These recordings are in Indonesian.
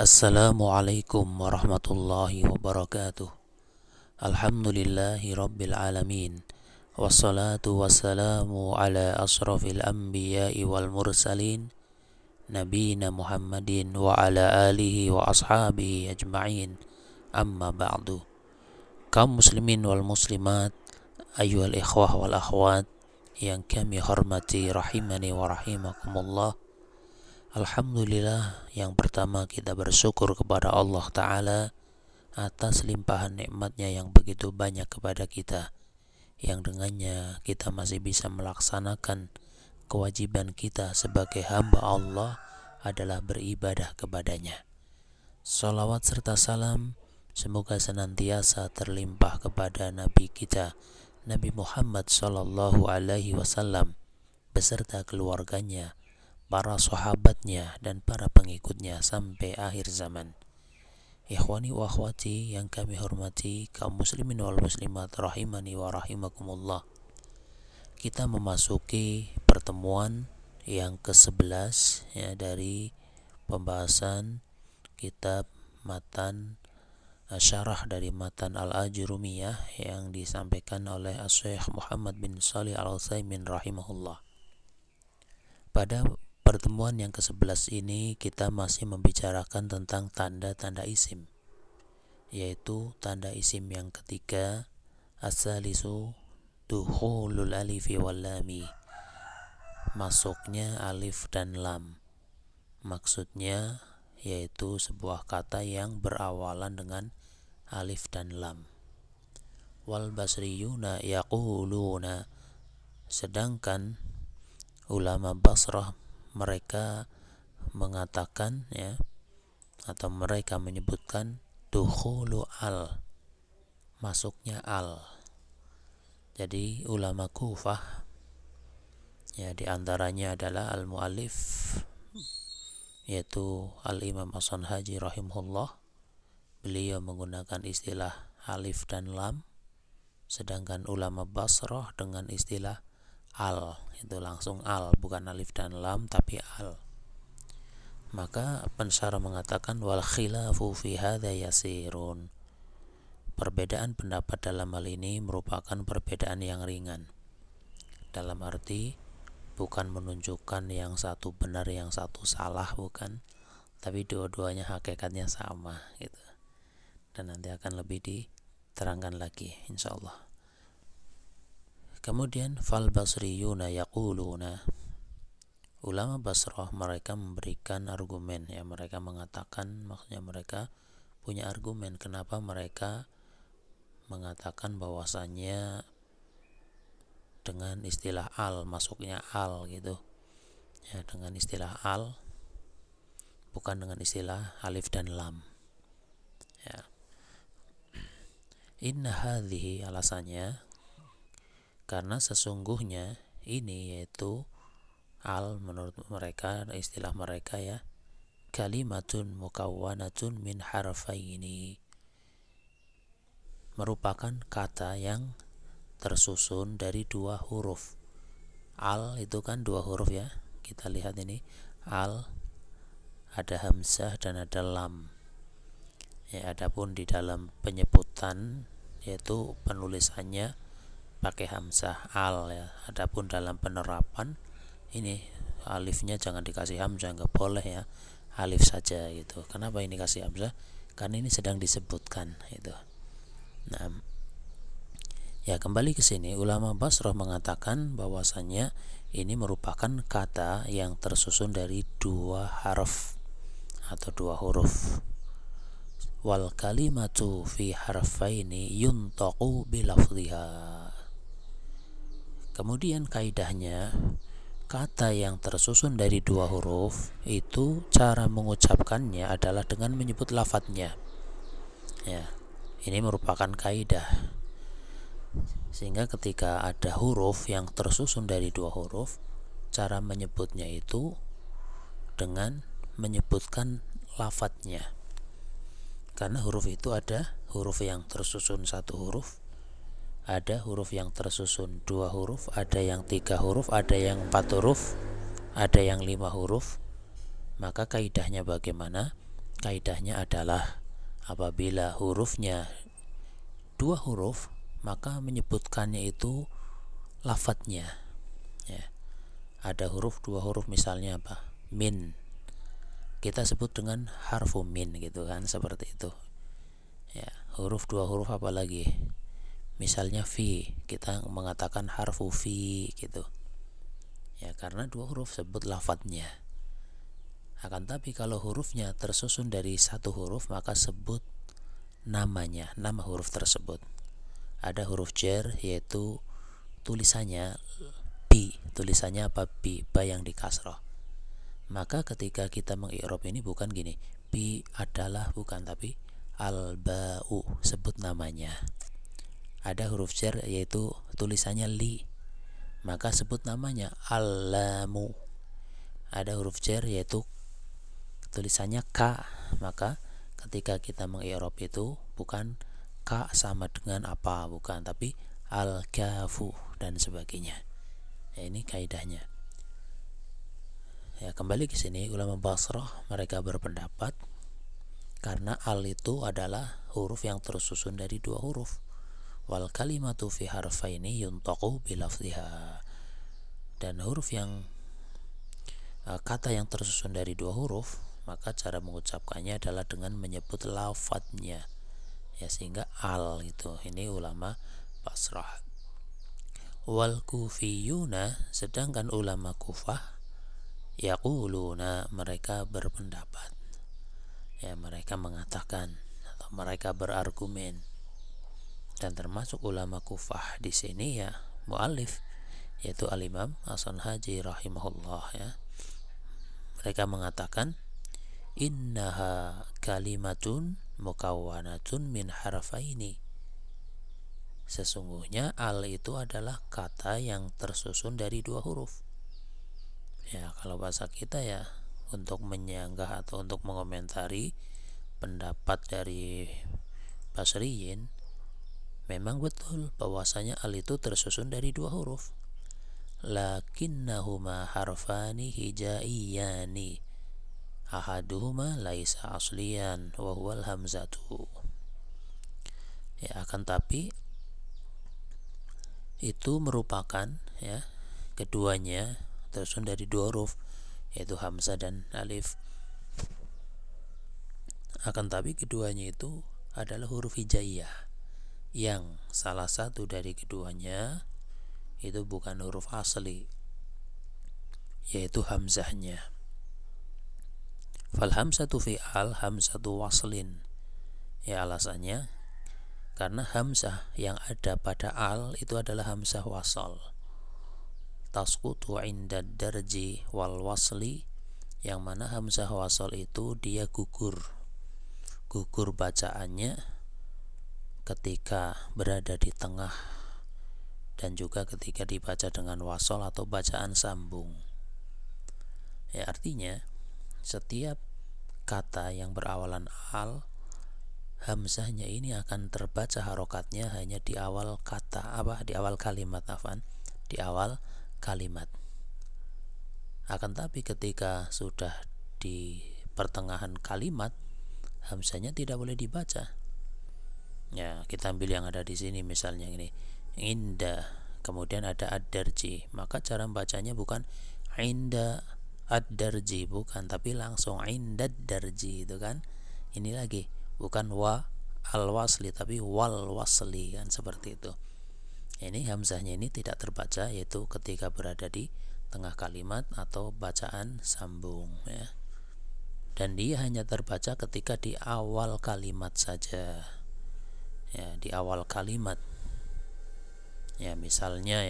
Assalamualaikum warahmatullahi wabarakatuh. Alhamdulillahi rabbil alamin. Wassalatu wassalamu ala asrafil anbiya'i wal mursalin Nabina Muhammadin wa ala alihi wa ashabihi ajma'in. Amma ba'du. Kaum muslimin wal muslimat, ayyuhal ikhwah wal akhwat yang kami hormati rahimani wa rahimakumullah. Alhamdulillah, yang pertama kita bersyukur kepada Allah Ta'ala atas limpahan nikmatnya yang begitu banyak kepada kita, yang dengannya kita masih bisa melaksanakan kewajiban kita sebagai hamba Allah adalah beribadah kepadanya. Salawat serta salam semoga senantiasa terlimpah kepada Nabi kita, Nabi Muhammad Sallallahu Alaihi Wasallam, beserta keluarganya, para sahabatnya, dan para pengikutnya sampai akhir zaman. Ikhwani wa akhwati yang kami hormati, kaum muslimin wal muslimat rahimani wa rahimakumullah. Kita memasuki pertemuan yang ke-11 ya, dari pembahasan kitab matan syarah dari matan Al-Ajrumiyah yang disampaikan oleh Asy-Syaikh Muhammad bin Shalih Al-Utsaimin rahimahullah. Pada pertemuan yang ke-11 ini kita masih membicarakan tentang tanda-tanda isim, yaitu tanda isim yang ketiga, as-salisu dukhulul alifi wal lami, masuknya alif dan lam. Maksudnya yaitu sebuah kata yang berawalan dengan alif dan lam. Wal basriyuna yaquluna, sedangkan ulama Basrah mereka mengatakan ya, atau mereka menyebutkan dukhulu al, masuknya al. Jadi ulama Kufah ya, diantaranya adalah al-muallif yaitu al-Imam As-Sanhaji rahimahullah. Beliau menggunakan istilah alif dan lam, sedangkan ulama Basrah dengan istilah al, itu langsung al, bukan alif dan lam tapi al. Maka pensyarah mengatakan wal khilafu fi hadza yasirun, perbedaan pendapat dalam hal ini merupakan perbedaan yang ringan, dalam arti bukan menunjukkan yang satu benar yang satu salah, bukan, tapi dua-duanya hakikatnya sama gitu. Dan nanti akan lebih diterangkan lagi insyaallah. Kemudian fal basriyuna yaquluna, ulama Basrah mereka memberikan argumen ya, mereka mengatakan, maksudnya mereka punya argumen kenapa mereka mengatakan bahwasannya dengan istilah al, masuknya al gitu ya, dengan istilah al, bukan dengan istilah alif dan lam ya. Inna hadhihi, alasannya karena sesungguhnya ini, yaitu al, menurut mereka, istilah mereka ya, kalimatun mukawwanatun min harfaini, merupakan kata yang tersusun dari dua huruf. Al itu kan dua huruf ya, kita lihat ini al, ada hamzah dan ada lam ya. Adapun di dalam penyebutan yaitu penulisannya pakai hamzah al ya. Adapun dalam penerapan ini alifnya jangan dikasih hamzah, nggak boleh ya, alif saja gitu. Kenapa ini kasih hamzah? Karena ini sedang disebutkan itu. Nah, ya kembali ke sini, ulama Basrah mengatakan bahwasannya ini merupakan kata yang tersusun dari dua harf atau dua huruf. Wal kalimatu fi harfaini yuntaqu bilafdhiha. Kemudian kaidahnya, kata yang tersusun dari dua huruf itu cara mengucapkannya adalah dengan menyebut lafadznya ya. Ini merupakan kaidah, sehingga ketika ada huruf yang tersusun dari dua huruf, cara menyebutnya itu dengan menyebutkan lafadznya. Karena huruf itu ada huruf yang tersusun satu huruf, ada huruf yang tersusun dua huruf, ada yang tiga huruf, ada yang empat huruf, ada yang 5 huruf. Maka kaidahnya bagaimana? kaidahnya adalah apabila hurufnya dua huruf, maka menyebutkannya itu lafadznya, ya. Ada dua huruf, misalnya apa, min, kita sebut dengan harfu min gitu kan, seperti itu, ya. Dua huruf apa lagi, misalnya fi, kita mengatakan harfu fi gitu, ya, karena dua huruf sebut lafadznya. Akan tapi kalau hurufnya tersusun dari satu huruf, maka sebut namanya, nama huruf tersebut. Ada huruf jar, yaitu tulisannya bi, tulisannya apa, bi, ba yang di kasrah. Maka ketika kita mengi'rab ini bukan gini, bi adalah, bukan, tapi al-ba'u, sebut namanya. Ada huruf jar, yaitu tulisannya li, maka sebut namanya al-lamu. Ada huruf jar, yaitu tulisannya ka, maka ketika kita mengi'rab itu bukan ka sama dengan apa, bukan, tapi al-kafu dan sebagainya. Ya, ini kaidahnya. Ya, kembali ke sini, ulama Basrah mereka berpendapat karena al itu adalah huruf yang tersusun dari dua huruf. Wal kalimatu fi harfaini yuntaqu bilafziha. Dan huruf yang kata yang tersusun dari dua huruf, maka cara mengucapkannya adalah dengan menyebut lafadznya, ya, sehingga al itu. Ini ulama Basrah. Wal kufiyuna, sedangkan ulama Kufah, yaquluna, mereka berpendapat, ya, mereka mengatakan atau mereka berargumen, dan termasuk ulama Kufah di sini ya muallif, yaitu al-Imam As-Sanhaji rahimahullah, ya. Mereka mengatakan innaha kalimatun mukawwanatun min harfaini, sesungguhnya al itu adalah kata yang tersusun dari dua huruf. Ya, kalau bahasa kita ya, untuk menyanggah atau untuk mengomentari pendapat dari Basriyin, memang betul bahwasanya al itu tersusun dari dua huruf. Lakinnahuma harfani hijaiyani, ahaduhuma laisa asliyan wa huwal hamzatu. Ya, akan tapi itu merupakan, ya, keduanya tersusun dari dua huruf, yaitu hamzah dan alif. Akan tapi keduanya itu adalah huruf hijaiyah, yang salah satu dari keduanya itu bukan huruf asli, yaitu hamzahnya. Fal hamzatu fi al hamzatu waslin. Ya, alasannya karena hamzah yang ada pada al itu adalah hamzah wasal. Tasqutu inda darji wal wasli, yang mana hamzah wasal itu dia gugur bacaannya ketika berada di tengah, dan juga ketika dibaca dengan wasal atau bacaan sambung. Ya, artinya setiap kata yang berawalan al, hamzahnya ini akan terbaca harokatnya hanya di awal kata, di awal kalimat, di awal kalimat. Akan tapi ketika sudah di pertengahan kalimat, hamzahnya tidak boleh dibaca. Ya, kita ambil yang ada di sini, misalnya ini inda, kemudian ada ad-darji, maka cara bacanya bukan inda ad-darji, bukan, tapi langsung indad darji, itu kan. Ini lagi bukan wa al-wasli, tapi wal wasli, kan, seperti itu. Ini hamzahnya ini tidak terbaca, yaitu ketika berada di tengah kalimat atau bacaan sambung, ya. Dan dia hanya terbaca ketika di awal kalimat saja, ya, di awal kalimat. Ya, misalnya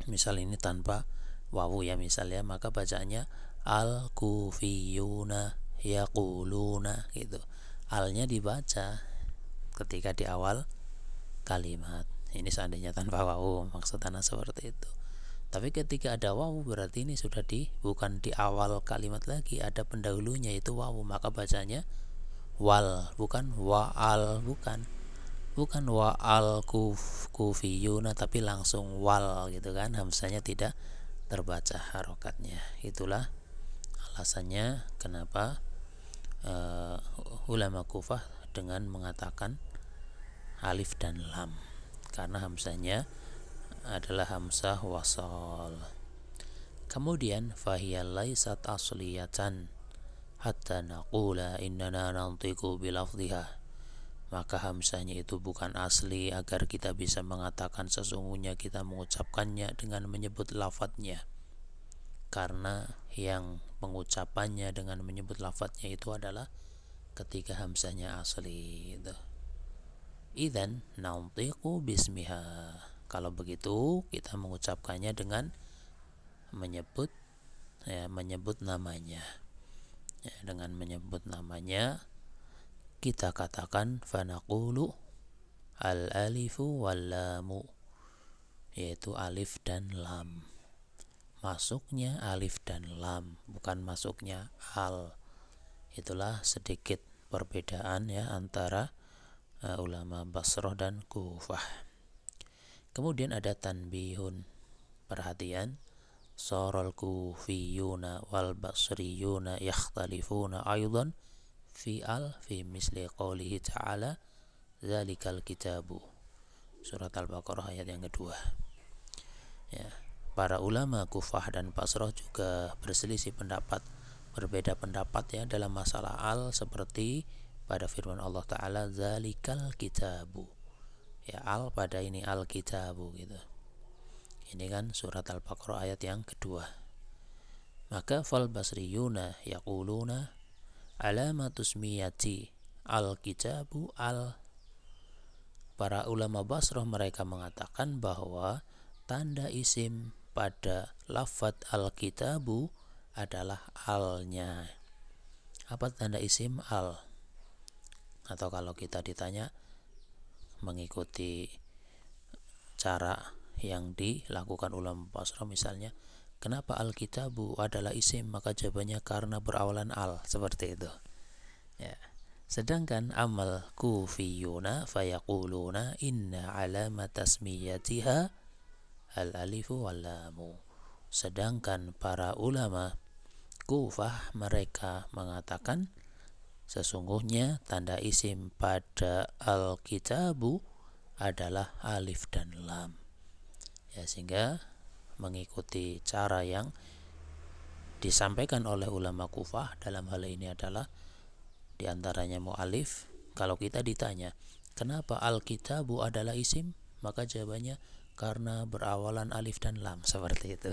misal ini tanpa wawu, ya, misalnya, maka bacaannya al-kufiyuna yaquluna gitu. Alnya dibaca ketika di awal kalimat. Ini seandainya tanpa wawu, maksud anak seperti itu. Tapi ketika ada wawu, berarti ini sudah bukan di awal kalimat lagi, ada pendahulunya yaitu wawu, maka bacanya wal, bukan wa'al, bukan wa'al kufiyuna, tapi langsung wal gitu kan, hamzahnya tidak terbaca harokatnya. Itulah alasannya kenapa ulama Kufah dengan mengatakan alif dan lam, karena hamzahnya adalah hamzah wasal. Kemudian fahiyya laysat asliyatan hatta naqula innana nantiqu bilafdhiha, maka hamzahnya itu bukan asli agar kita bisa mengatakan sesungguhnya kita mengucapkannya dengan menyebut lafadznya, karena yang pengucapannya dengan menyebut lafadznya itu adalah ketika hamzahnya asli itu. Idzan nantiqu bismiha, kalau begitu kita mengucapkannya dengan menyebut namanya. Dengan menyebut namanya kita katakan fanaqulu al alifu wal lamu, yaitu alif dan lam. Masuknya alif dan lam, bukan masuknya al. Itulah sedikit perbedaan ya antara ulama Basrah dan Kufah. Kemudian ada tanbihun, perhatian. Saral kufiyuna wal basriyuna yakhtalifuna aidan fi misli qawlihi ta'ala zalikal kitabu, surat Al-Baqarah ayat yang kedua. Ya, para ulama Kufah dan Basrah juga berselisih pendapat, berbeda pendapat ya dalam masalah al, seperti pada firman Allah Ta'ala zalikal kitabu, ya al pada ini al kitabu gitu. Ini kan surat Al-Baqarah ayat yang kedua. Maka fal basriyuna yaquluna alamatu smiyati al-kitabu al. Para ulama Basrah mereka mengatakan bahwa tanda isim pada lafaz al-kitabu adalah al-nya. Apa tanda isim al? Atau kalau kita ditanya mengikuti cara yang dilakukan ulama Basrah, misalnya kenapa al-kitabu adalah isim, maka jawabannya karena berawalan al, seperti itu ya. Sedangkan amal kufiyuna fayaquluna inna alamat tasmiyatiha al-alifu wal lamu. Sedangkan para ulama Kufah mereka mengatakan sesungguhnya tanda isim pada al-kitabu adalah alif dan lam. Ya, sehingga mengikuti cara yang disampaikan oleh ulama Kufah dalam hal ini adalah diantaranya mu'alif. Kalau kita ditanya kenapa al-kitabu adalah isim, maka jawabannya karena berawalan alif dan lam, seperti itu.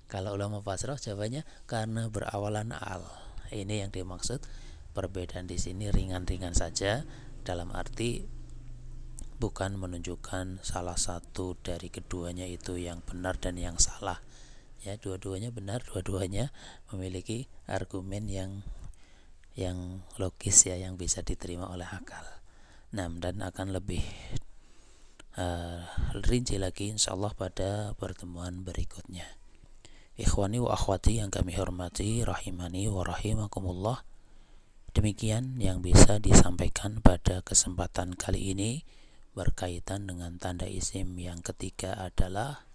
Kalau ulama Basrah jawabannya karena berawalan al. Ini yang dimaksud. Perbedaan di sini ringan-ringan saja, dalam arti bukan menunjukkan salah satu dari keduanya itu yang benar dan yang salah. Ya, dua-duanya benar, dua-duanya memiliki argumen yang logis ya, yang bisa diterima oleh akal. Nah, dan akan lebih rinci lagi insyaallah pada pertemuan berikutnya. Ikhwani wa akhwati yang kami hormati rahimani wa rahimakumullah, demikian yang bisa disampaikan pada kesempatan kali ini berkaitan dengan tanda isim yang ketiga adalah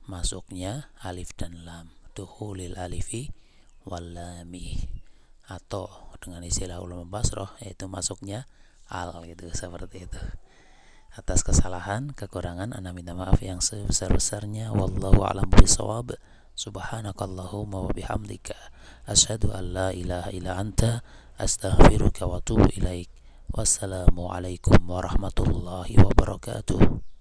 masuknya alif dan lam, dukhulil alifi wal lami, atau dengan istilah ulama Basrah yaitu masuknya al gitu, seperti itu. Atas kesalahan kekurangan ana minta maaf yang sebesar-besarnya, wallahu a'lam bishawab. Subhanakallahumma wa bihamdika asyhadu an la ilaha illa anta astaghfiruka wa atubu ilaik. Wassalamualaikum warahmatullahi wabarakatuh.